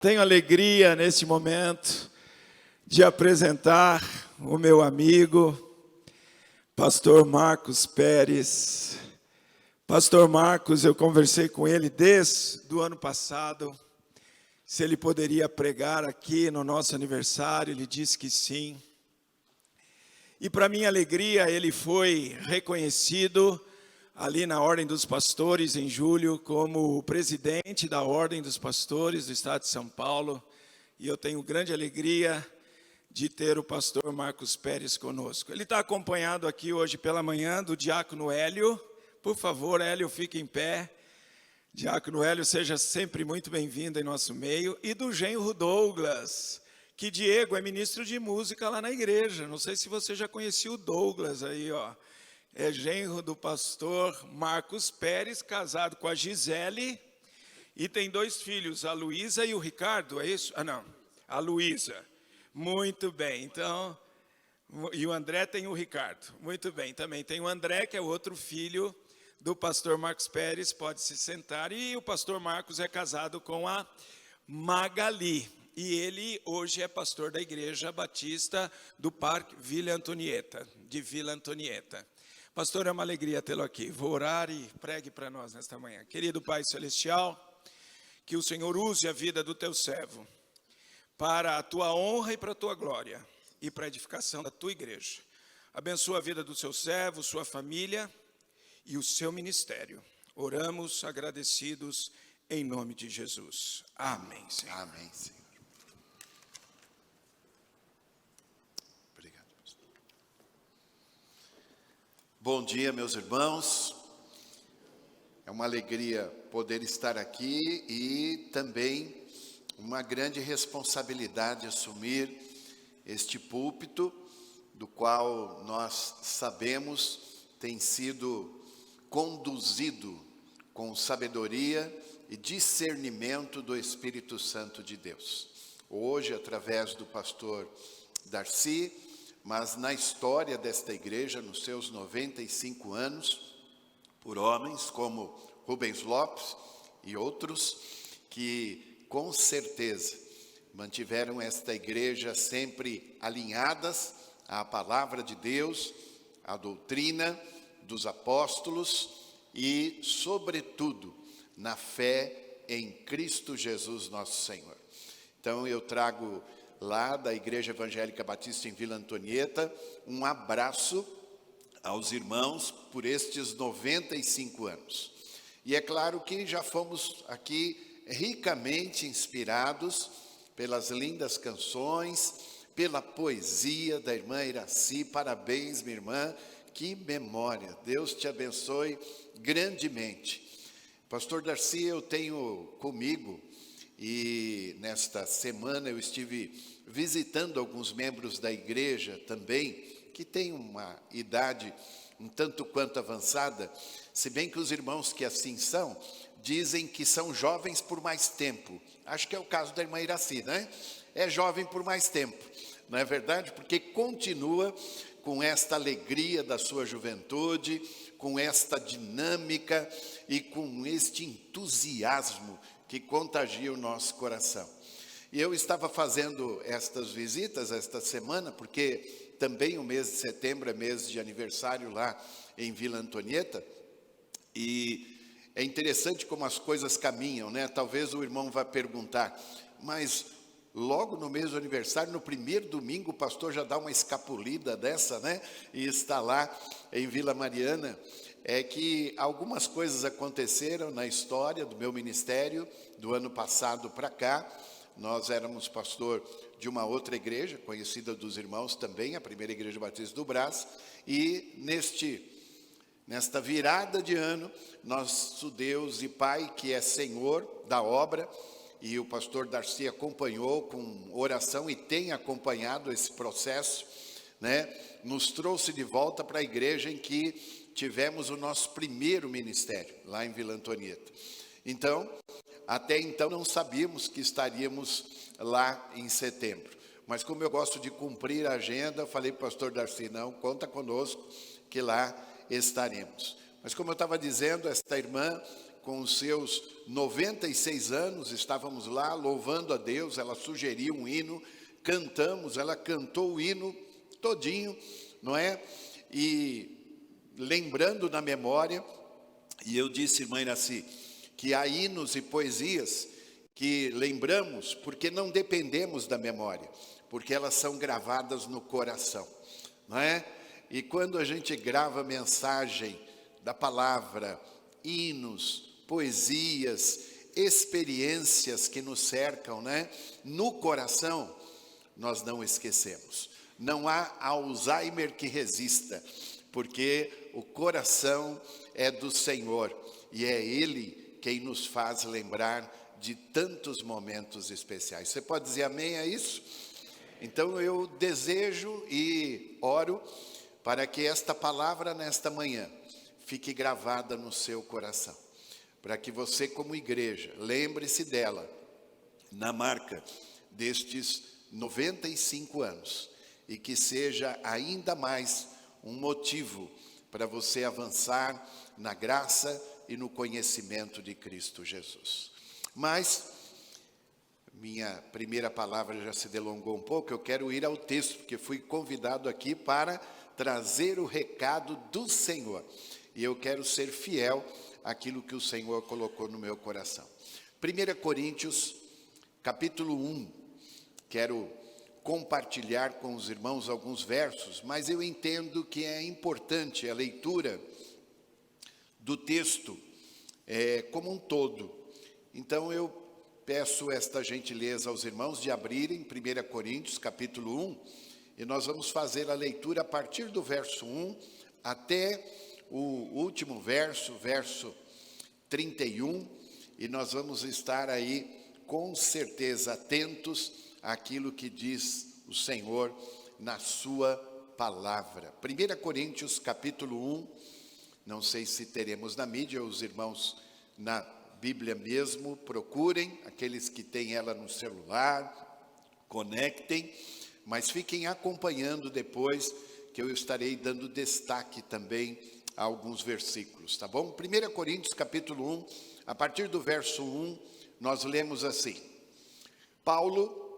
Tenho alegria neste momento de apresentar o meu amigo, pastor Marcos Pérez. Pastor Marcos, eu conversei com ele desde o ano passado, se ele poderia pregar aqui no nosso aniversário, ele disse que sim. E para minha alegria, ele foi reconhecido ali na Ordem dos Pastores, em julho, como o presidente da Ordem dos Pastores do Estado de São Paulo. E eu tenho grande alegria de ter o pastor Marcos Pérez conosco. Ele está acompanhado aqui hoje pela manhã do diácono Hélio. Por favor, Hélio, fique em pé. Diácono Hélio, seja sempre muito bem-vindo em nosso meio. E do genro Douglas, que Diego é ministro de música lá na igreja. Não sei se você já conhecia o Douglas aí, ó. É genro do pastor Marcos Pérez, casado com a Gisele, e tem 2 filhos, a Luísa e o Ricardo, é isso? Ah, não, a Luísa. Muito bem, então, e o André tem o Ricardo. Muito bem, também tem o André, que é o outro filho do pastor Marcos Pérez, pode se sentar, e o pastor Marcos é casado com a Magali, e ele hoje é pastor da Igreja Batista do Parque Vila Antonieta, de Vila Antonieta. Pastor, é uma alegria tê-lo aqui. Vou orar e pregue para nós nesta manhã. Querido Pai Celestial, que o Senhor use a vida do teu servo para a tua honra e para a tua glória e para a edificação da tua igreja. Abençoa a vida do seu servo, sua família e o seu ministério. Oramos agradecidos em nome de Jesus. Amém, Senhor. Amém, Senhor. Bom dia, meus irmãos. É uma alegria poder estar aqui e também uma grande responsabilidade assumir este púlpito, do qual nós sabemos tem sido conduzido com sabedoria e discernimento do Espírito Santo de Deus. Hoje, através do pastor Darcy, mas na história desta igreja, nos seus 95 anos, por homens como Rubens Lopes e outros, que com certeza mantiveram esta igreja sempre alinhadas à palavra de Deus, à doutrina dos apóstolos e, sobretudo, na fé em Cristo Jesus, nosso Senhor. Então eu trago lá da Igreja Evangélica Batista em Vila Antonieta, um abraço aos irmãos por estes 95 anos. E é claro que já fomos aqui ricamente inspirados pelas lindas canções, pela poesia da irmã Iraci. Parabéns, minha irmã, que memória, Deus te abençoe grandemente. Pastor Darcy, eu tenho comigo, e nesta semana eu estive visitando alguns membros da igreja também, que têm uma idade um tanto quanto avançada, se bem que os irmãos que assim são, dizem que são jovens por mais tempo. Acho que é o caso da irmã Iraci, né? É jovem por mais tempo, não é verdade? Porque continua com esta alegria da sua juventude, com esta dinâmica e com este entusiasmo que contagia o nosso coração. E eu estava fazendo estas visitas esta semana, porque também o mês de setembro é mês de aniversário lá em Vila Antonieta, e é interessante como as coisas caminham, né? Talvez o irmão vá perguntar, mas logo no mês do aniversário, no primeiro domingo, o pastor já dá uma escapulida dessa, né? E está lá em Vila Mariana. É que algumas coisas aconteceram na história do meu ministério, do ano passado para cá. Nós éramos pastor de uma outra igreja, conhecida dos irmãos também, a primeira igreja batista do Brás, e nesta virada de ano, nosso Deus e Pai, que é Senhor da obra, e o pastor Darcy acompanhou com oração e tem acompanhado esse processo, né? Nos trouxe de volta para a igreja em que tivemos o nosso primeiro ministério, lá em Vila Antonieta. Então, até então não sabíamos que estaríamos lá em setembro. Mas como eu gosto de cumprir a agenda, falei para o pastor Darcy, não, conta conosco que lá estaremos. Mas como eu estava dizendo, esta irmã com os seus 96 anos, estávamos lá louvando a Deus, ela sugeriu um hino, cantamos, ela cantou o hino todinho, não é? E lembrando na memória, e eu disse, irmã Iraci, que há hinos e poesias que lembramos porque não dependemos da memória, porque elas são gravadas no coração, não é? E quando a gente grava mensagem da palavra, hinos, poesias, experiências que nos cercam, né? No coração, nós não esquecemos. Não há Alzheimer que resista, porque o coração é do Senhor e é Ele quem nos faz lembrar de tantos momentos especiais. Você pode dizer amém a isso? Então eu desejo e oro para que esta palavra nesta manhã fique gravada no seu coração. Para que você como igreja, lembre-se dela na marca destes 95 anos. E que seja ainda mais um motivo para você avançar na graça e no conhecimento de Cristo Jesus. Mas, minha primeira palavra já se delongou um pouco, eu quero ir ao texto, porque fui convidado aqui para trazer o recado do Senhor. E eu quero ser fiel àquilo que o Senhor colocou no meu coração. 1 Coríntios, capítulo 1, quero compartilhar com os irmãos alguns versos, mas eu entendo que é importante a leitura do texto como um todo. Então eu peço esta gentileza aos irmãos de abrirem 1 Coríntios capítulo 1, e nós vamos fazer a leitura a partir do verso 1 até o último verso, verso 31, e nós vamos estar aí com certeza atentos àquilo que diz o Senhor na sua palavra. 1 Coríntios capítulo 1, não sei se teremos na mídia, os irmãos na Bíblia mesmo, procurem, aqueles que têm ela no celular, conectem, mas fiquem acompanhando depois, que eu estarei dando destaque também a alguns versículos, tá bom? 1 Coríntios capítulo 1, a partir do verso 1, nós lemos assim: Paulo,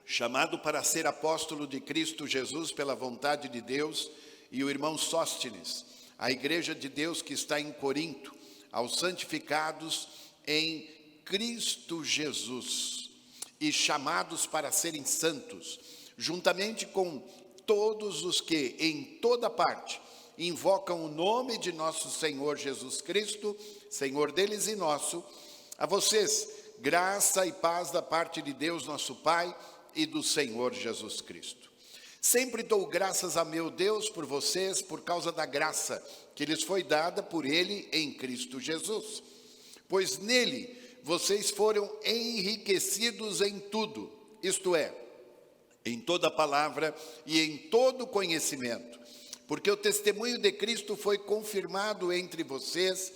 chamado para ser apóstolo de Cristo Jesus pela vontade de Deus, e o irmão Sóstenes, a igreja de Deus que está em Corinto, aos santificados em Cristo Jesus, e chamados para serem santos, juntamente com todos os que em toda parte invocam o nome de nosso Senhor Jesus Cristo, Senhor deles e nosso, a vocês, graça e paz da parte de Deus nosso Pai e do Senhor Jesus Cristo. Sempre dou graças a meu Deus por vocês, por causa da graça que lhes foi dada por Ele em Cristo Jesus. Pois nele vocês foram enriquecidos em tudo, isto é, em toda palavra e em todo conhecimento, porque o testemunho de Cristo foi confirmado entre vocês,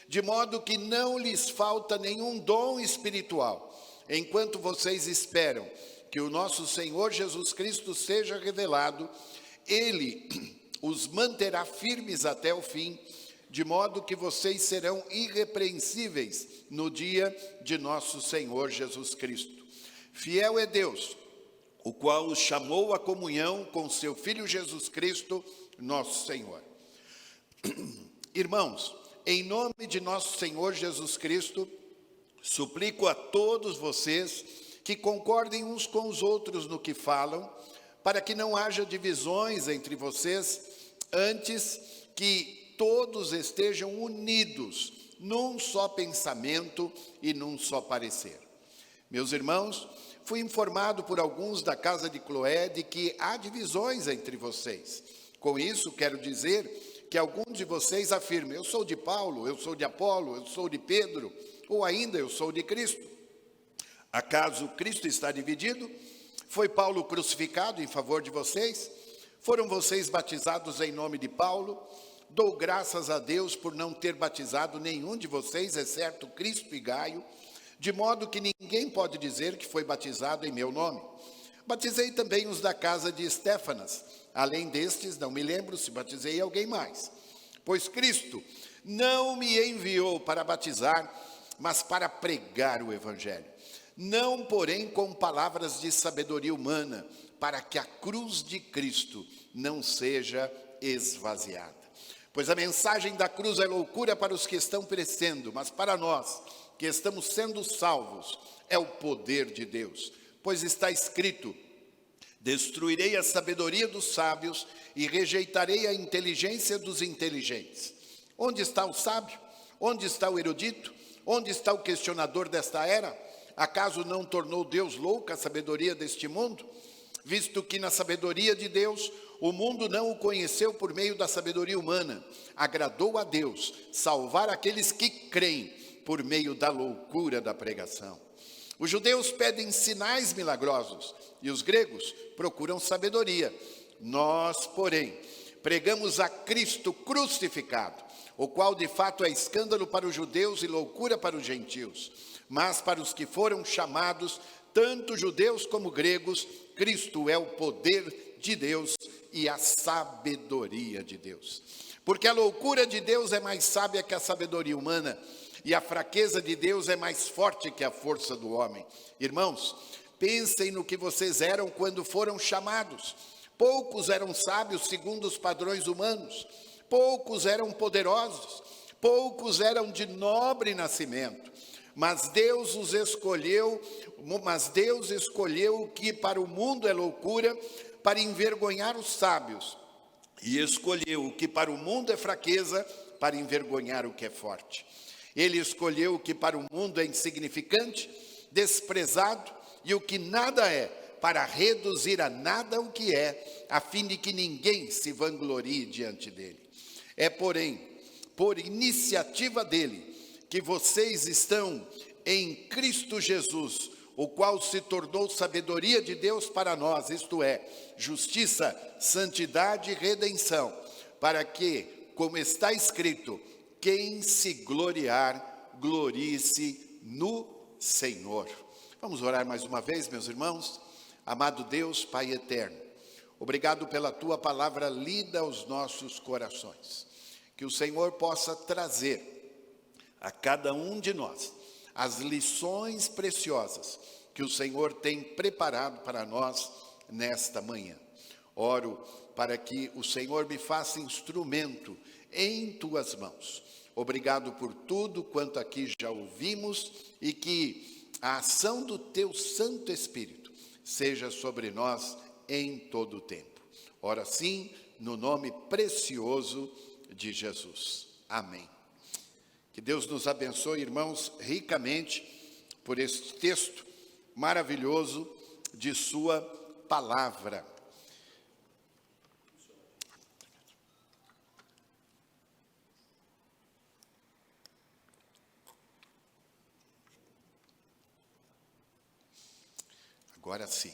de modo que não lhes falta nenhum dom espiritual, enquanto vocês esperam que o nosso Senhor Jesus Cristo seja revelado. Ele os manterá firmes até o fim, de modo que vocês serão irrepreensíveis no dia de nosso Senhor Jesus Cristo. Fiel é Deus, o qual os chamou à comunhão com seu Filho Jesus Cristo, nosso Senhor. Irmãos, em nome de nosso Senhor Jesus Cristo, suplico a todos vocês que concordem uns com os outros no que falam, para que não haja divisões entre vocês, antes que todos estejam unidos num só pensamento e num só parecer. Meus irmãos, fui informado por alguns da casa de Cloé de que há divisões entre vocês. Com isso, quero dizer que alguns de vocês afirmam: eu sou de Paulo, eu sou de Apolo, eu sou de Pedro, ou ainda eu sou de Cristo. Acaso Cristo está dividido? Foi Paulo crucificado em favor de vocês? Foram vocês batizados em nome de Paulo? Dou graças a Deus por não ter batizado nenhum de vocês, exceto Cristo e Gaio, de modo que ninguém pode dizer que foi batizado em meu nome. Batizei também os da casa de Estéfanas. Além destes, não me lembro se batizei alguém mais. Pois Cristo não me enviou para batizar, mas para pregar o evangelho. Não, porém, com palavras de sabedoria humana, para que a cruz de Cristo não seja esvaziada. Pois a mensagem da cruz é loucura para os que estão perecendo, mas para nós, que estamos sendo salvos, é o poder de Deus. Pois está escrito: destruirei a sabedoria dos sábios e rejeitarei a inteligência dos inteligentes. Onde está o sábio? Onde está o erudito? Onde está o questionador desta era? Acaso não tornou Deus louca a sabedoria deste mundo? Visto que na sabedoria de Deus, o mundo não o conheceu por meio da sabedoria humana, agradou a Deus salvar aqueles que creem por meio da loucura da pregação. Os judeus pedem sinais milagrosos e os gregos procuram sabedoria. Nós, porém, pregamos a Cristo crucificado, o qual de fato é escândalo para os judeus e loucura para os gentios. Mas para os que foram chamados, tanto judeus como gregos, Cristo é o poder de Deus e a sabedoria de Deus. Porque a loucura de Deus é mais sábia que a sabedoria humana, e a fraqueza de Deus é mais forte que a força do homem. Irmãos, pensem no que vocês eram quando foram chamados. Poucos eram sábios segundo os padrões humanos, poucos eram poderosos, poucos eram de nobre nascimento. Mas Deus escolheu o que para o mundo é loucura, para envergonhar os sábios, e escolheu o que para o mundo é fraqueza, para envergonhar o que é forte. Ele escolheu o que para o mundo é insignificante, desprezado, e o que nada é, para reduzir a nada o que é, a fim de que ninguém se vanglorie diante dele. É, porém, por iniciativa dele, que vocês estão em Cristo Jesus, o qual se tornou sabedoria de Deus para nós, isto é, justiça, santidade e redenção, para que, como está escrito, quem se gloriar, glorie-se no Senhor. Vamos orar mais uma vez, meus irmãos. Amado Deus, Pai eterno, obrigado pela Tua palavra lida aos nossos corações. Que o Senhor possa trazer a cada um de nós as lições preciosas que o Senhor tem preparado para nós nesta manhã. Oro para que o Senhor me faça instrumento em Tuas mãos. Obrigado por tudo quanto aqui já ouvimos e que a ação do Teu Santo Espírito seja sobre nós em todo o tempo. Ora sim, no nome precioso de Jesus. Amém. Que Deus nos abençoe, irmãos, ricamente por este texto maravilhoso de Sua palavra. Agora sim.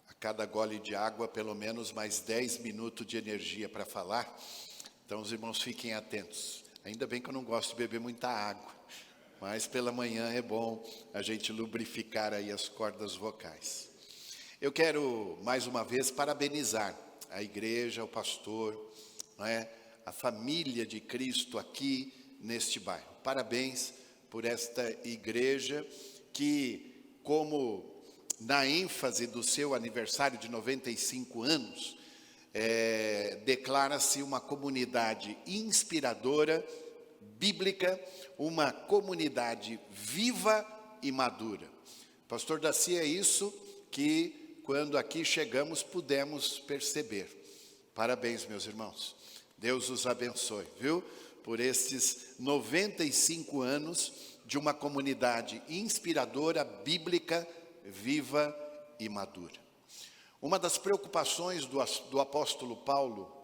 A cada gole de água, pelo menos mais 10 minutos de energia para falar. Então, os irmãos fiquem atentos. Ainda bem que eu não gosto de beber muita água, mas pela manhã é bom a gente lubrificar aí as cordas vocais. Eu quero, mais uma vez, parabenizar a igreja, o pastor, a família de Cristo aqui neste bairro. Parabéns por esta igreja que, como na ênfase do seu aniversário de 95 anos, declara-se uma comunidade inspiradora, bíblica, uma comunidade viva e madura. Pastor Daci, é isso que, quando aqui chegamos, pudemos perceber. Parabéns, meus irmãos. Deus os abençoe, viu? Por estes 95 anos de uma comunidade inspiradora, bíblica, viva e madura. Uma das preocupações do apóstolo Paulo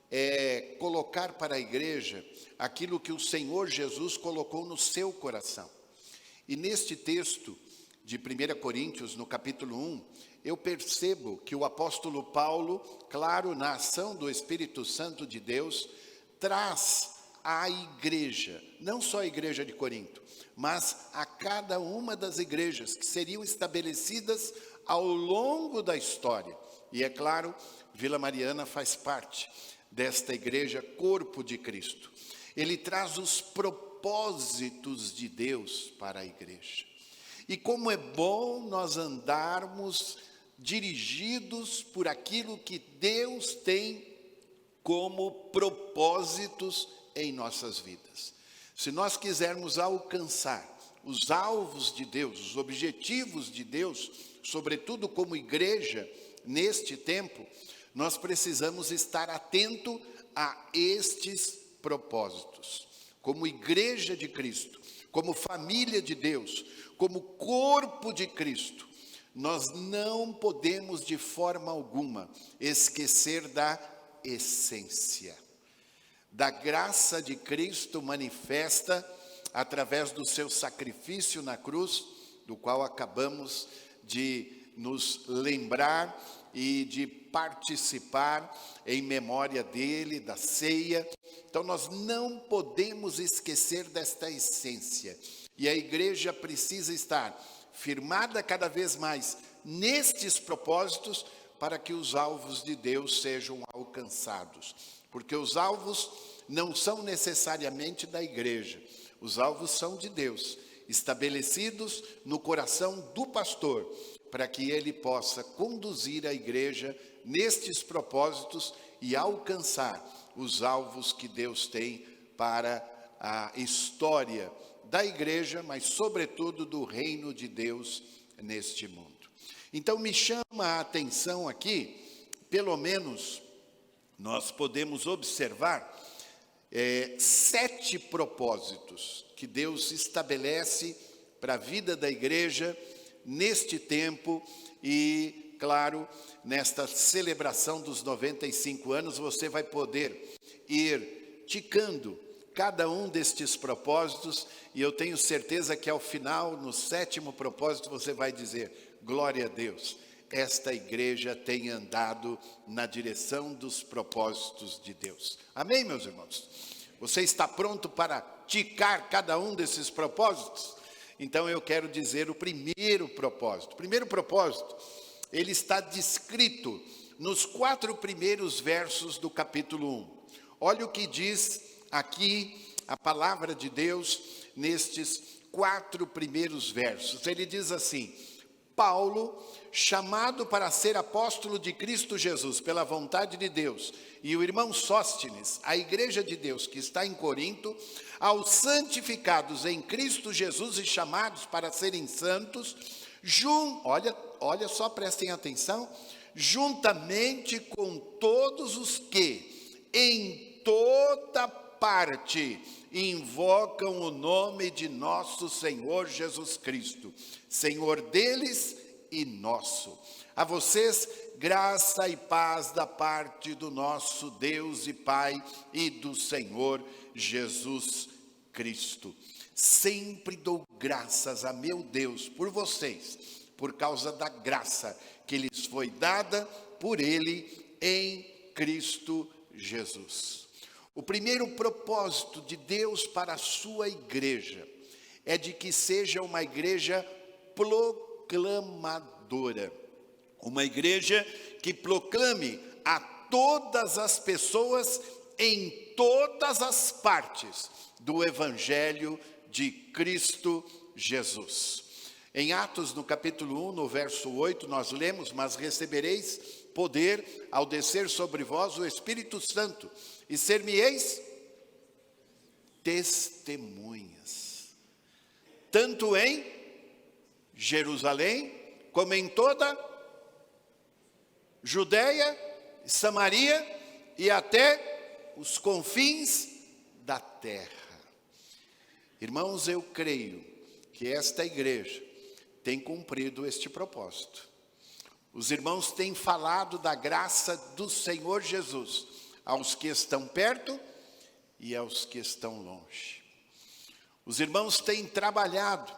é colocar para a igreja aquilo que o Senhor Jesus colocou no seu coração. E neste texto de 1 Coríntios, no capítulo 1, eu percebo que o apóstolo Paulo, claro, na ação do Espírito Santo de Deus, traz à igreja, não só a igreja de Corinto, mas a cada uma das igrejas que seriam estabelecidas ao longo da história. E é claro, Vila Mariana faz parte desta igreja, corpo de Cristo. Ele traz os propósitos de Deus para a igreja. E como é bom nós andarmos dirigidos por aquilo que Deus tem como propósitos em nossas vidas. Se nós quisermos alcançar os alvos de Deus, os objetivos de Deus, sobretudo como igreja, neste tempo, nós precisamos estar atento a estes propósitos. Como igreja de Cristo, como família de Deus, como corpo de Cristo, nós não podemos de forma alguma esquecer da essência, da graça de Cristo manifesta através do seu sacrifício na cruz, do qual acabamos de nos lembrar e de participar em memória dele, da ceia. Então nós não podemos esquecer desta essência. E a igreja precisa estar firmada cada vez mais nestes propósitos para que os alvos de Deus sejam alcançados. Porque os alvos não são necessariamente da igreja. Os alvos são de Deus, estabelecidos no coração do pastor, para que ele possa conduzir a igreja nestes propósitos e alcançar os alvos que Deus tem para a história da igreja, mas sobretudo do reino de Deus neste mundo. Então me chama a atenção aqui, pelo menos nós podemos observar 7 propósitos que Deus estabelece para a vida da igreja neste tempo e, claro, nesta celebração dos 95 anos, você vai poder ir ticando cada um destes propósitos e eu tenho certeza que ao final, no 7º propósito, você vai dizer, glória a Deus, esta igreja tem andado na direção dos propósitos de Deus. Amém, meus irmãos? Você está pronto para ticar cada um desses propósitos? Então eu quero dizer o primeiro propósito. O primeiro propósito, ele está descrito nos 4 primeiros versos do capítulo 1. Olha o que diz aqui a palavra de Deus nestes 4 primeiros versos. Ele diz assim: Paulo, chamado para ser apóstolo de Cristo Jesus pela vontade de Deus, e o irmão Sóstenes, a igreja de Deus que está em Corinto, aos santificados em Cristo Jesus e chamados para serem santos, olha só, prestem atenção, juntamente com todos os que em toda parte invocam o nome de nosso Senhor Jesus Cristo, Senhor deles e nosso. A vocês, graça e paz da parte do nosso Deus e Pai e do Senhor Jesus Cristo. Sempre dou graças a meu Deus por vocês, por causa da graça que lhes foi dada por Ele em Cristo Jesus. O primeiro propósito de Deus para a sua igreja é de que seja uma igreja proclamadora. Uma igreja que proclame a todas as pessoas em todas as partes do Evangelho de Cristo Jesus. Em Atos, no capítulo 1, no verso 8, nós lemos: mas recebereis poder ao descer sobre vós o Espírito Santo, e ser-me-eis testemunhas, tanto em Jerusalém, como em toda Judeia, Samaria e até os confins da terra. Irmãos, eu creio que esta igreja tem cumprido este propósito. Os irmãos têm falado da graça do Senhor Jesus aos que estão perto e aos que estão longe. Os irmãos têm trabalhado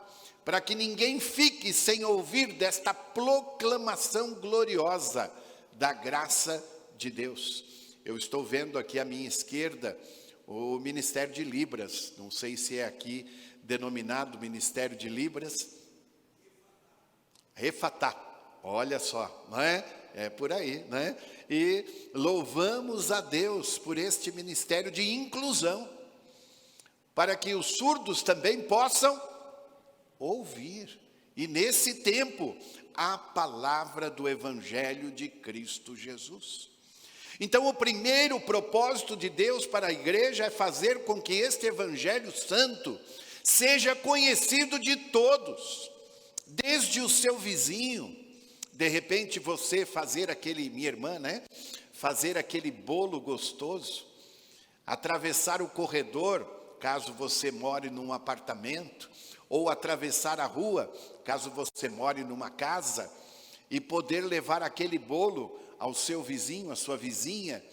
para que ninguém fique sem ouvir desta proclamação gloriosa da graça de Deus. Eu estou vendo aqui à minha esquerda o Ministério de Libras, não sei se é aqui denominado Ministério de Libras, Refatá, Olha só, não é? É por aí, né? E louvamos a Deus por este ministério de inclusão, para que os surdos também possam ouvir. E nesse tempo, a palavra do Evangelho de Cristo Jesus. Então, o primeiro propósito de Deus para a igreja é fazer com que este Evangelho Santo seja conhecido de todos, desde o seu vizinho. De repente você fazer aquele, minha irmã, né? Fazer aquele bolo gostoso, atravessar o corredor, caso você more num apartamento, ou atravessar a rua, caso você more numa casa, e poder levar aquele bolo ao seu vizinho, à sua vizinha,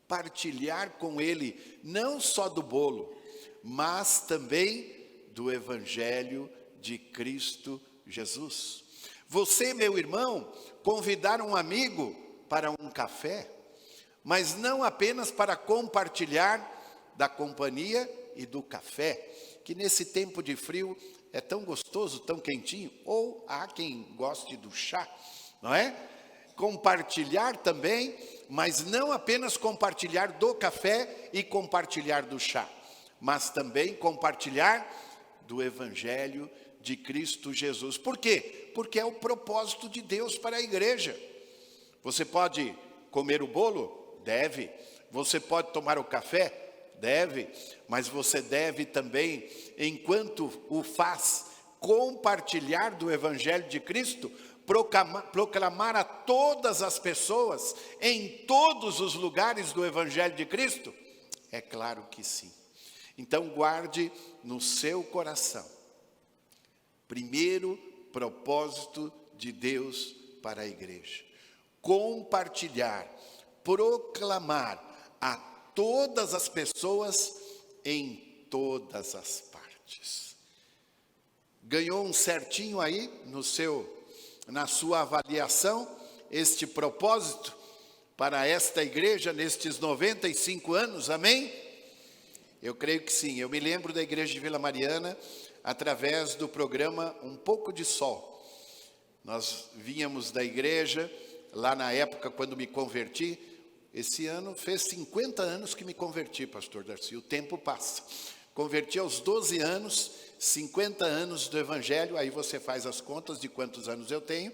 partilhar com ele, não só do bolo, mas também do Evangelho de Cristo Jesus. Você, meu irmão, convidar um amigo para um café, mas não apenas para compartilhar da companhia e do café, que nesse tempo de frio é tão gostoso, tão quentinho, ou há quem goste do chá, não é? Compartilhar também, mas não apenas compartilhar do café e compartilhar do chá, mas também compartilhar do Evangelho de Cristo Jesus. Por quê? Porque é o propósito de Deus para a igreja. Você pode comer o bolo? Deve. Você pode tomar o café? Deve. Mas você deve também, enquanto o faz, compartilhar do Evangelho de Cristo, proclamar a todas as pessoas, em todos os lugares do Evangelho de Cristo? É claro que sim. Então guarde no seu coração, primeiro propósito de Deus para a igreja: compartilhar, proclamar a todas as pessoas em todas as partes. Ganhou um certinho aí na sua avaliação este propósito para esta igreja nestes 95 anos, amém? Eu creio que sim. Eu me lembro da igreja de Vila Mariana através do programa Um Pouco de Sol. Nós vínhamos da igreja lá na época quando me converti. Esse ano fez 50 anos que me converti, pastor Darcy. O tempo passa. Converti aos 12 anos, 50 anos do Evangelho, aí você faz as contas de quantos anos eu tenho,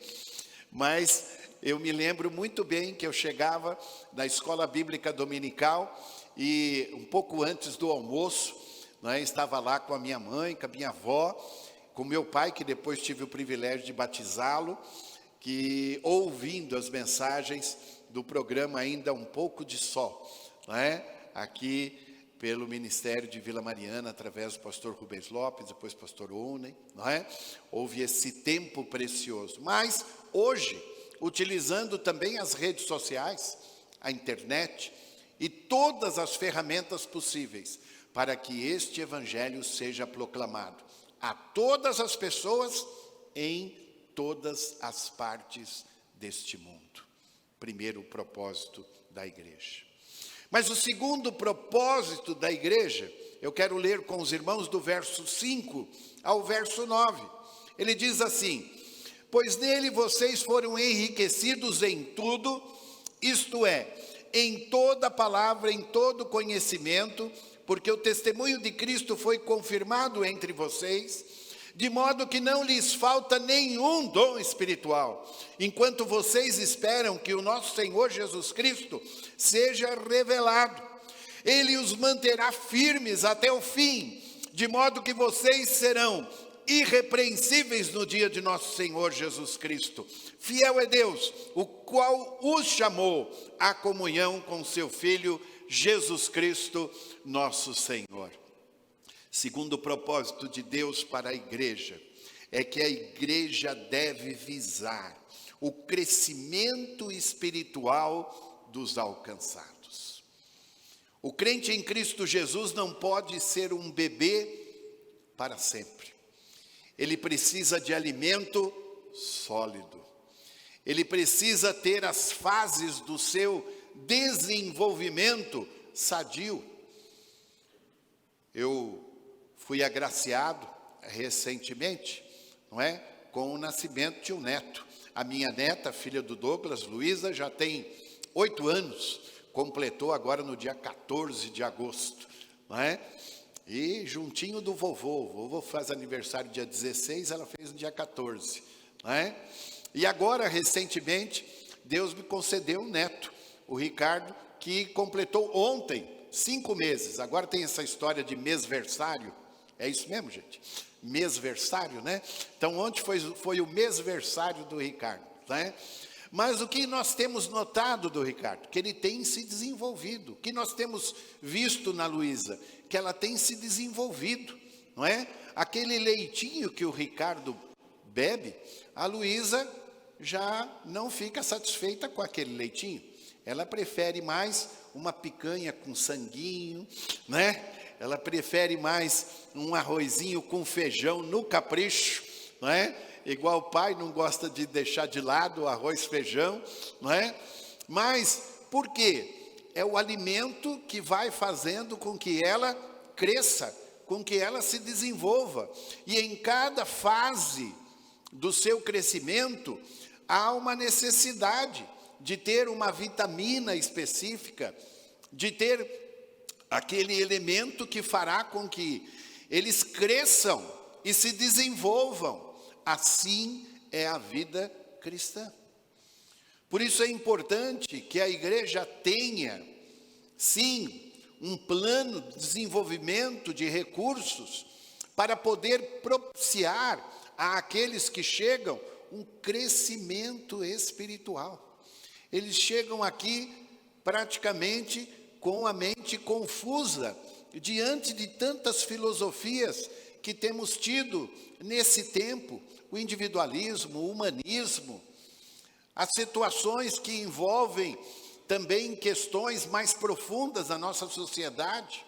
mas eu me lembro muito bem que eu chegava da escola bíblica dominical e um pouco antes do almoço, né, estava lá com a minha mãe, com a minha avó, com meu pai, que depois tive o privilégio de batizá-lo, que ouvindo as mensagens do programa ainda Um Pouco de Sol, né, aqui pelo Ministério de Vila Mariana, através do pastor Rubens Lopes, depois pastor Onen, não é? Houve esse tempo precioso. Mas hoje, utilizando também as redes sociais, a internet e todas as ferramentas possíveis para que este evangelho seja proclamado a todas as pessoas em todas as partes deste mundo. Primeiro propósito da igreja. Mas o segundo propósito da igreja, eu quero ler com os irmãos do verso 5 ao verso 9. Ele diz assim: pois nele vocês foram enriquecidos em tudo, isto é, em toda palavra, em todo conhecimento, porque o testemunho de Cristo foi confirmado entre vocês, de modo que não lhes falta nenhum dom espiritual, enquanto vocês esperam que o nosso Senhor Jesus Cristo seja revelado. Ele os manterá firmes até o fim, de modo que vocês serão irrepreensíveis no dia de nosso Senhor Jesus Cristo. Fiel é Deus, o qual os chamou à comunhão com seu Filho Jesus Cristo, nosso Senhor. Segundo propósito de Deus para a igreja, é que a igreja deve visar o crescimento espiritual dos alcançados. O crente em Cristo Jesus não pode ser um bebê para sempre. Ele precisa de alimento sólido. Ele precisa ter as fases do seu desenvolvimento sadio. Eu fui agraciado recentemente, não é, com o nascimento de um neto. A minha neta, filha do Douglas, Luísa, já tem 8 anos, completou agora no dia 14 de agosto, não é? E juntinho do vovô, o vovô faz aniversário dia 16, ela fez no dia 14, não é? E agora, recentemente, Deus me concedeu um neto, o Ricardo, que completou ontem 5 meses. Agora tem essa história de mêsversário, é isso mesmo, gente? Mêsversário, né? Então, ontem foi o mêsversário do Ricardo, né? Mas o que nós temos notado do Ricardo? Que ele tem se desenvolvido. O que nós temos visto na Luísa? Que ela tem se desenvolvido, não é? Aquele leitinho que o Ricardo bebe, a Luísa já não fica satisfeita com aquele leitinho. Ela prefere mais uma picanha com sanguinho, né? Ela prefere mais um arrozinho com feijão no capricho, não é? Igual o pai não gosta de deixar de lado o arroz e feijão, não é? Mas por quê? É o alimento que vai fazendo com que ela cresça, com que ela se desenvolva. E em cada fase do seu crescimento, há uma necessidade de ter uma vitamina específica, de ter aquele elemento que fará com que eles cresçam e se desenvolvam. Assim é a vida cristã. Por isso é importante que a igreja tenha, sim, um plano de desenvolvimento de recursos para poder propiciar àqueles que chegam um crescimento espiritual. Eles chegam aqui praticamente com a mente confusa, diante de tantas filosofias que temos tido nesse tempo, o individualismo, o humanismo, as situações que envolvem também questões mais profundas da nossa sociedade.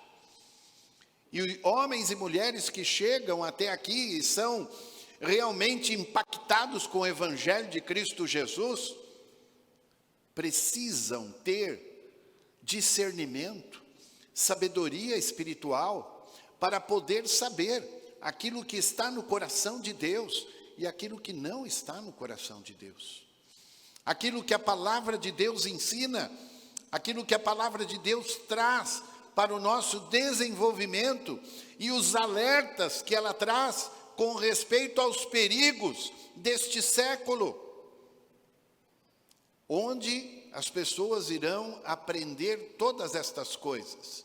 E homens e mulheres que chegam até aqui e são realmente impactados com o Evangelho de Cristo Jesus, precisam ter discernimento, sabedoria espiritual, para poder saber aquilo que está no coração de Deus e aquilo que não está no coração de Deus. Aquilo que a palavra de Deus ensina, aquilo que a palavra de Deus traz para o nosso desenvolvimento e os alertas que ela traz com respeito aos perigos deste século, onde as pessoas irão aprender todas estas coisas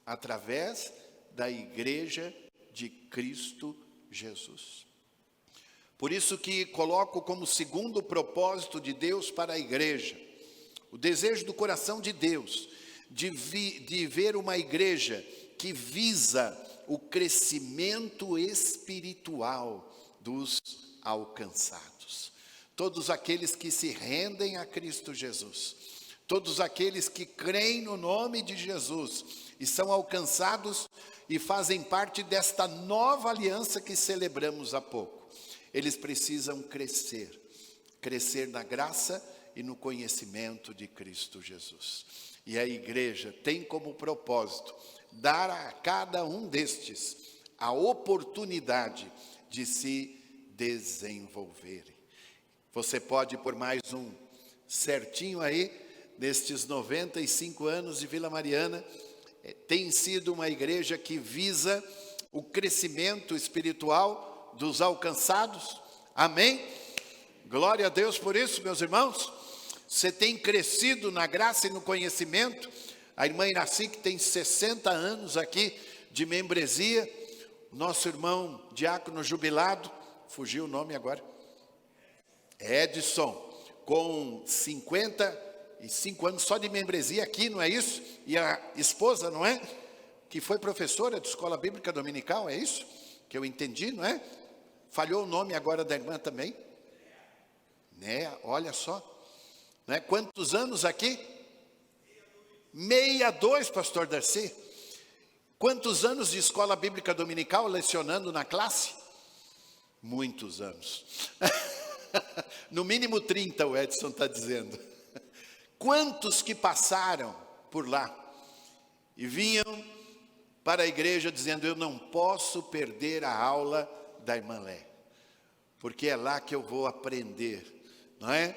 através da igreja de Cristo Jesus. Por isso que coloco como segundo propósito de Deus para a igreja, o desejo do coração de Deus, de ver uma igreja que visa o crescimento espiritual dos alcançados. Todos aqueles que se rendem a Cristo Jesus, todos aqueles que creem no nome de Jesus e são alcançados e fazem parte desta nova aliança que celebramos há pouco. Eles precisam crescer na graça e no conhecimento de Cristo Jesus. E a igreja tem como propósito dar a cada um destes a oportunidade de se desenvolverem. Você pode pôr mais um certinho aí, nestes 95 anos de Vila Mariana, tem sido uma igreja que visa o crescimento espiritual dos alcançados. Amém? Glória a Deus por isso, meus irmãos. Você tem crescido na graça e no conhecimento. A irmã Iraci, que tem 60 anos aqui de membresia, nosso irmão diácono jubilado, fugiu o nome agora, Edson, com 55 anos só de membresia aqui, não é isso? E a esposa, não é? Que foi professora de escola bíblica dominical, é isso? Que eu entendi, não é? Falhou o nome agora da irmã também? Né? Olha só. Né? Quantos anos aqui? 62, pastor Darcy. Quantos anos de escola bíblica dominical lecionando na classe? Muitos anos. No mínimo 30, o Edson está dizendo. Quantos que passaram por lá e vinham para a igreja dizendo: eu não posso perder a aula da irmã Lé, porque é lá que eu vou aprender não é?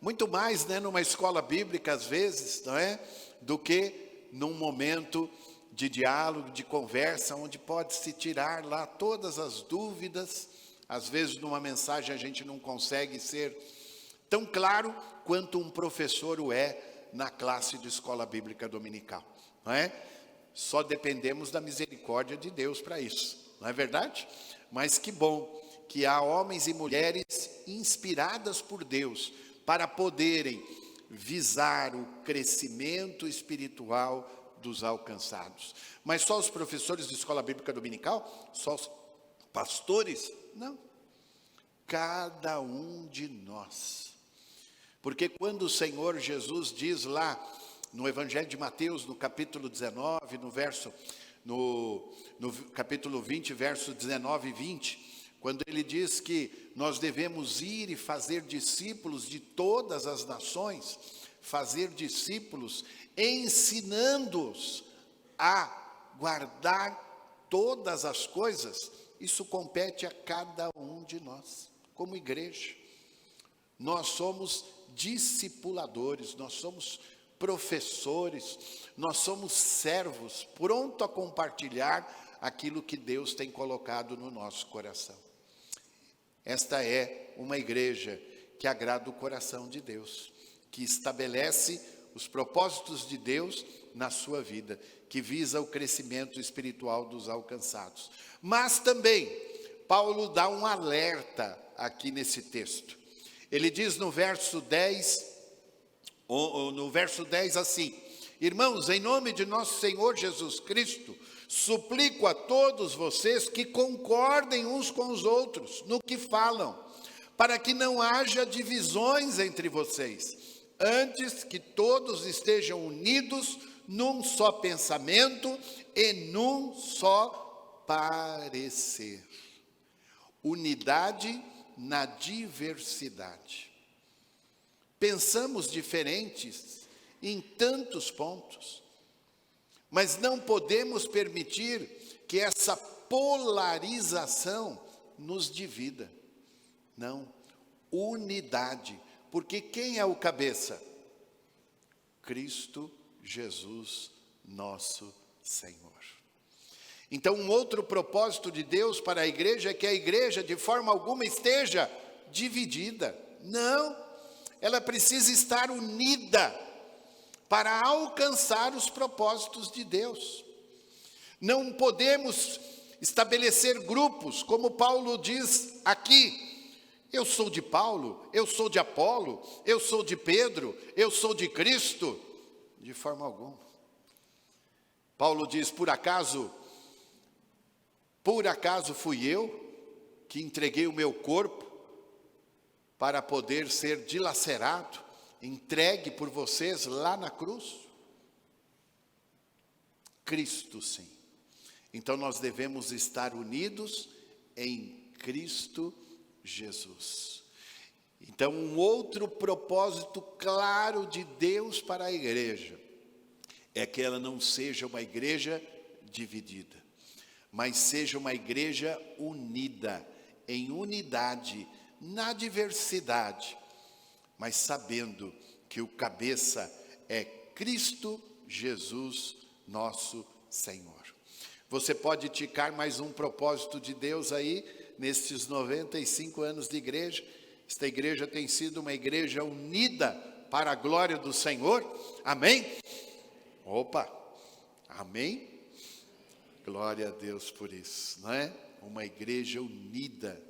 Muito mais, né, numa escola bíblica às vezes, não é? Do que num momento de diálogo, de conversa, onde pode-se tirar lá todas as dúvidas. Às vezes numa mensagem a gente não consegue ser tão claro quanto um professor o é na classe de escola bíblica dominical, não é? Só dependemos da misericórdia de Deus para isso, não é verdade? Mas que bom que há homens e mulheres inspiradas por Deus para poderem visar o crescimento espiritual dos alcançados. Mas só os professores de escola bíblica dominical? Só os pastores? Não. Cada um de nós. Porque quando o Senhor Jesus diz lá no Evangelho de Mateus, no capítulo 19, no capítulo 20, versos 19 e 20, quando ele diz que nós devemos ir e fazer discípulos de todas as nações, fazer discípulos, ensinando-os a guardar todas as coisas, isso compete a cada um de nós, como igreja. Nós somos discipuladores, nós somos professores, nós somos servos, pronto a compartilhar aquilo que Deus tem colocado no nosso coração. Esta é uma igreja que agrada o coração de Deus, que estabelece os propósitos de Deus na sua vida, que visa o crescimento espiritual dos alcançados. Mas também, Paulo dá um alerta aqui nesse texto. Ele diz no verso 10 assim: irmãos, em nome de nosso Senhor Jesus Cristo, suplico a todos vocês que concordem uns com os outros no que falam, para que não haja divisões entre vocês, antes que todos estejam unidos num só pensamento e num só parecer. Unidade na diversidade. Pensamos diferentes em tantos pontos, mas não podemos permitir que essa polarização nos divida. Não, unidade, porque quem é o cabeça? Cristo Jesus, nosso Senhor. Então, um outro propósito de Deus para a igreja é que a igreja de forma alguma esteja dividida. Não, ela precisa estar unida para alcançar os propósitos de Deus. Não podemos estabelecer grupos, como Paulo diz aqui: eu sou de Paulo, eu sou de Apolo, eu sou de Pedro, eu sou de Cristo. De forma alguma. Paulo diz: por acaso fui eu que entreguei o meu corpo para poder ser dilacerado, entregue por vocês lá na cruz? Cristo, sim. Então nós devemos estar unidos em Cristo Jesus. Então, um outro propósito claro de Deus para a igreja é que ela não seja uma igreja dividida, mas seja uma igreja unida, em unidade, na diversidade, mas sabendo que o cabeça é Cristo Jesus, nosso Senhor. Você pode ticar mais um propósito de Deus aí, nestes 95 anos de igreja. Esta igreja tem sido uma igreja unida para a glória do Senhor. Amém? Opa, amém? Glória a Deus por isso, não é? Uma igreja unida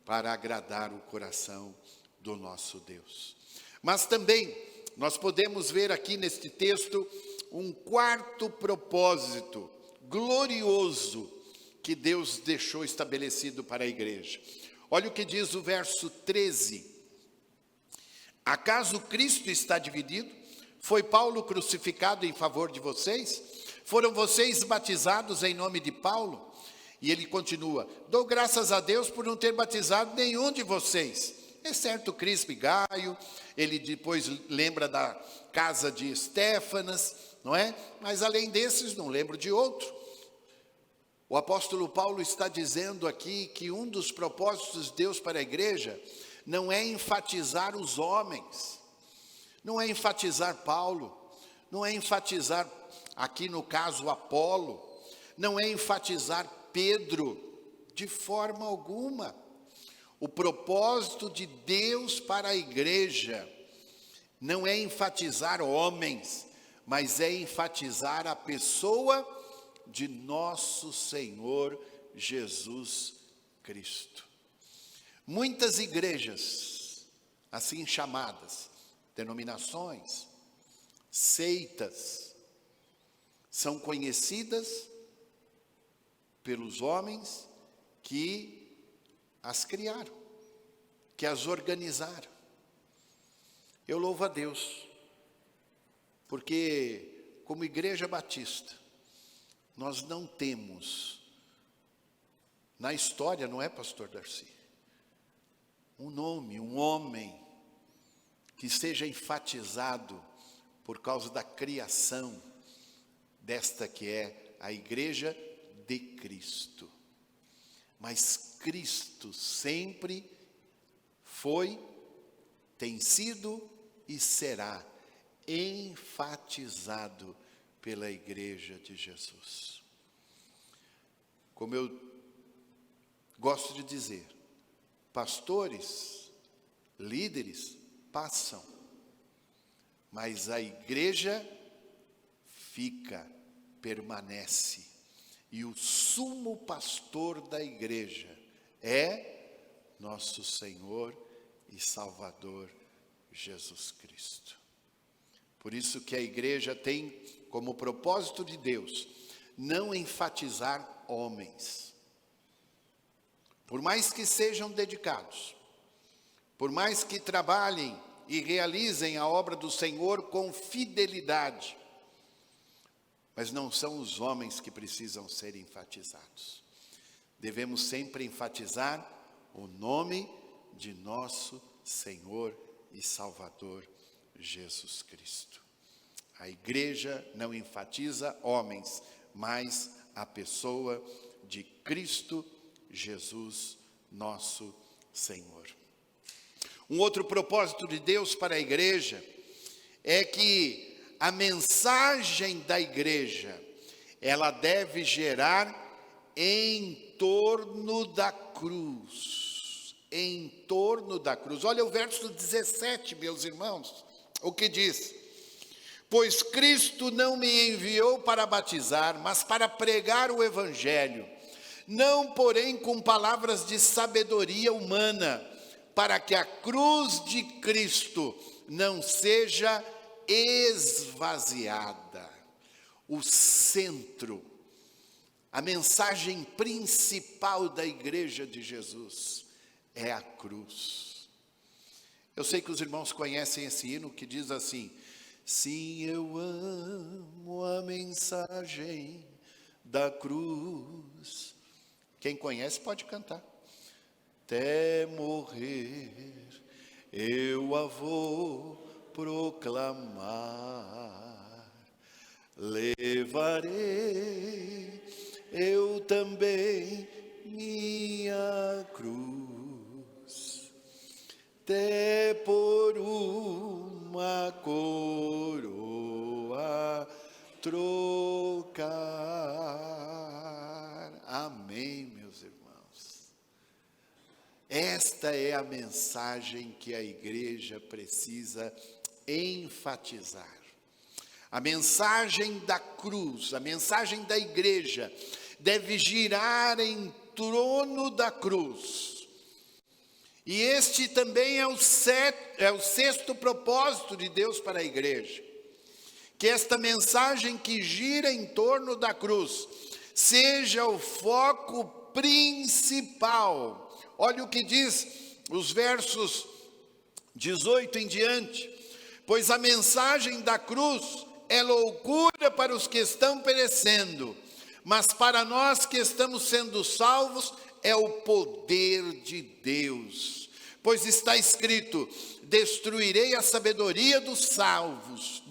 para agradar o coração do nosso Deus. Mas também nós podemos ver aqui neste texto um quarto propósito glorioso que Deus deixou estabelecido para a igreja. Olha o que diz o verso 13. Acaso Cristo está dividido? Foi Paulo crucificado em favor de vocês? Foram vocês batizados em nome de Paulo? E ele continua: dou graças a Deus por não ter batizado nenhum de vocês, exceto Crispo e Gaio. Ele depois lembra da casa de Estéfanas, não é? Mas além desses, não lembro de outro. O apóstolo Paulo está dizendo aqui que um dos propósitos de Deus para a igreja não é enfatizar os homens, não é enfatizar Paulo, não é enfatizar, aqui no caso, Apolo, não é enfatizar Pedro, de forma alguma. O propósito de Deus para a igreja não é enfatizar homens, mas é enfatizar a pessoa de nosso Senhor Jesus Cristo. Muitas igrejas, assim chamadas, denominações, seitas, são conhecidas pelos homens que as criaram, que as organizaram. Eu louvo a Deus, porque como Igreja Batista, nós não temos, na história, não é, pastor Darcy, um nome, um homem, que seja enfatizado por causa da criação desta que é a Igreja de Cristo. Mas Cristo sempre foi, tem sido e será enfatizado pela Igreja de Jesus. Como eu gosto de dizer, pastores, líderes passam, mas a igreja fica, permanece. E o sumo pastor da igreja é nosso Senhor e Salvador Jesus Cristo. Por isso que a igreja tem como propósito de Deus não enfatizar homens. Por mais que sejam dedicados, por mais que trabalhem e realizem a obra do Senhor com fidelidade, mas não são os homens que precisam ser enfatizados. Devemos sempre enfatizar o nome de nosso Senhor e Salvador Jesus Cristo. A igreja não enfatiza homens, mas a pessoa de Cristo Jesus, nosso Senhor. Um outro propósito de Deus para a igreja é que a mensagem da igreja, ela deve gerar em torno da cruz. Em torno da cruz. Olha o verso 17, meus irmãos, o que diz: pois Cristo não me enviou para batizar, mas para pregar o evangelho, não porém com palavras de sabedoria humana, para que a cruz de Cristo não seja esvaziada. O centro, a mensagem principal da igreja de Jesus é a cruz. Eu sei que os irmãos conhecem esse hino que diz assim: sim, eu amo a mensagem da cruz. Quem conhece pode cantar. Até morrer eu a vou proclamar, levarei eu também minha cruz, até por uma coroa trocar. Amém, meus irmãos. Esta é a mensagem que a igreja precisa enfatizar. A mensagem da cruz, a mensagem da igreja deve girar em torno da cruz. E este também é o sexto propósito de Deus para a igreja. Que esta mensagem que gira em torno da cruz seja o foco principal. Olha o que diz os versos 18 em diante. Pois a mensagem da cruz é loucura para os que estão perecendo, mas para nós que estamos sendo salvos é o poder de Deus. Pois está escrito: destruirei a sabedoria dos sábios,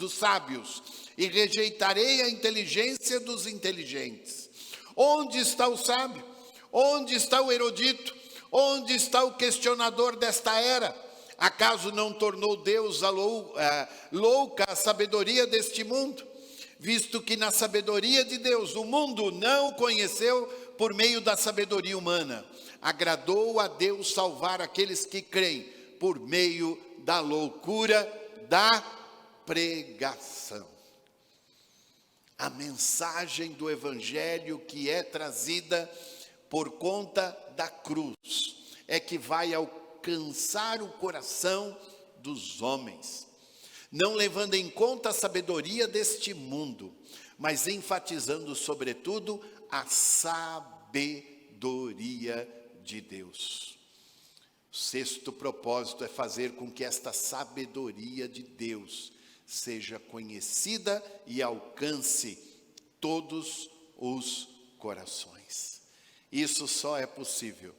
e rejeitarei a inteligência dos inteligentes. Onde está o sábio? Onde está o erudito? Onde está o questionador desta era? Acaso não tornou Deus louca a sabedoria deste mundo? Visto que na sabedoria de Deus o mundo não o conheceu por meio da sabedoria humana. Agradou a Deus salvar aqueles que creem por meio da loucura da pregação. A mensagem do Evangelho que é trazida por conta da cruz é que vai alcançar o coração dos homens, não levando em conta a sabedoria deste mundo, mas enfatizando sobretudo a sabedoria de Deus. O sexto propósito é fazer com que esta sabedoria de Deus seja conhecida e alcance todos os corações. Isso só é possível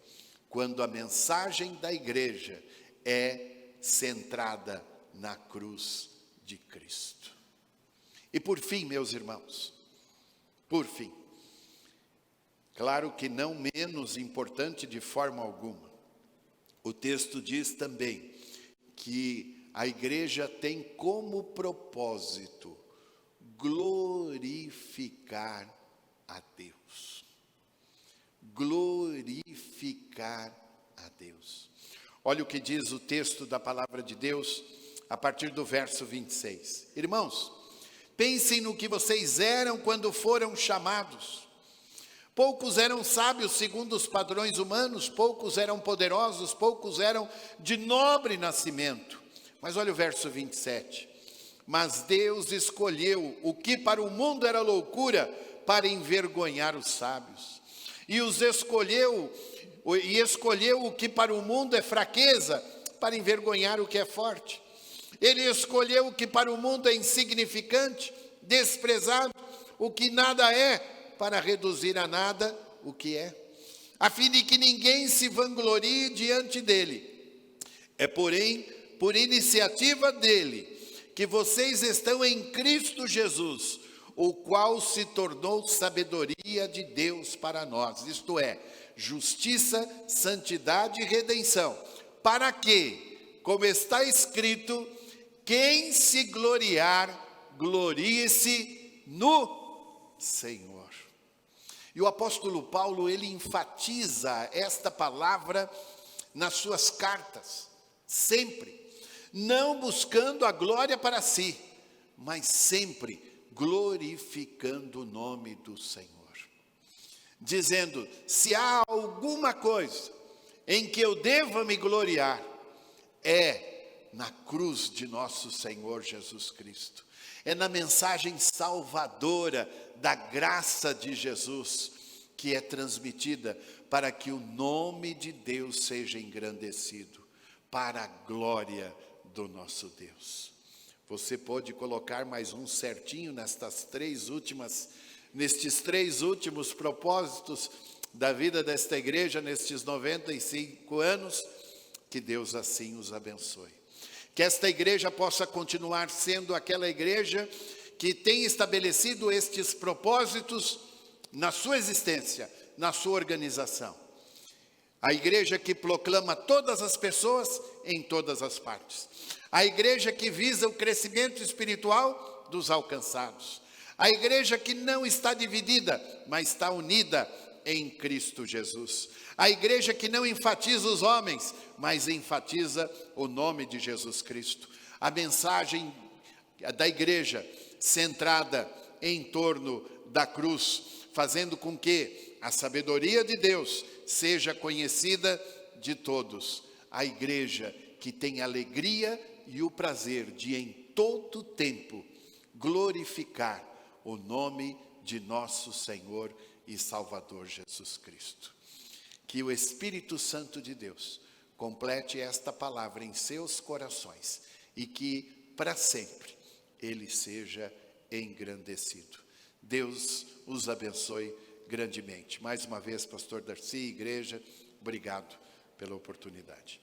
quando a mensagem da igreja é centrada na cruz de Cristo. E por fim, meus irmãos, por fim, claro que não menos importante de forma alguma, o texto diz também que a igreja tem como propósito glorificar a Deus. Glorificar a Deus. Olha o que diz o texto da palavra de Deus a partir do verso 26. Irmãos, pensem no que vocês eram quando foram chamados. Poucos eram sábios segundo os padrões humanos, poucos eram poderosos, poucos eram de nobre nascimento. Mas olha o verso 27. Mas Deus escolheu o que para o mundo era loucura para envergonhar os sábios. E escolheu o que para o mundo é fraqueza para envergonhar o que é forte. Ele escolheu o que para o mundo é insignificante, desprezado, o que nada é, para reduzir a nada o que é, a fim de que ninguém se vanglorie diante dele. É, porém, por iniciativa dele, que vocês estão em Cristo Jesus, o qual se tornou sabedoria de Deus para nós, isto é, justiça, santidade e redenção, para que, como está escrito, quem se gloriar, glorie-se no Senhor. E o apóstolo Paulo, ele enfatiza esta palavra nas suas cartas, sempre, não buscando a glória para si, mas sempre glorificando o nome do Senhor. Dizendo, se há alguma coisa em que eu deva me gloriar, é na cruz de nosso Senhor Jesus Cristo. É na mensagem salvadora da graça de Jesus que é transmitida para que o nome de Deus seja engrandecido, para a glória do nosso Deus. Você pode colocar mais um certinho nestes três últimos propósitos da vida desta igreja, nestes 95 anos, que Deus assim os abençoe. Que esta igreja possa continuar sendo aquela igreja que tem estabelecido estes propósitos na sua existência, na sua organização. A igreja que proclama todas as pessoas em todas as partes. A igreja que visa o crescimento espiritual dos alcançados. A igreja que não está dividida, mas está unida em Cristo Jesus. A igreja que não enfatiza os homens, mas enfatiza o nome de Jesus Cristo. A mensagem da igreja centrada em torno da cruz, fazendo com que a sabedoria de Deus seja conhecida de todos. A igreja que tem alegria e o prazer de em todo tempo glorificar o nome de nosso Senhor e Salvador Jesus Cristo. Que o Espírito Santo de Deus complete esta palavra em seus corações e que para sempre ele seja engrandecido. Deus os abençoe grandemente. Mais uma vez, pastor Darcy, igreja, obrigado pela oportunidade.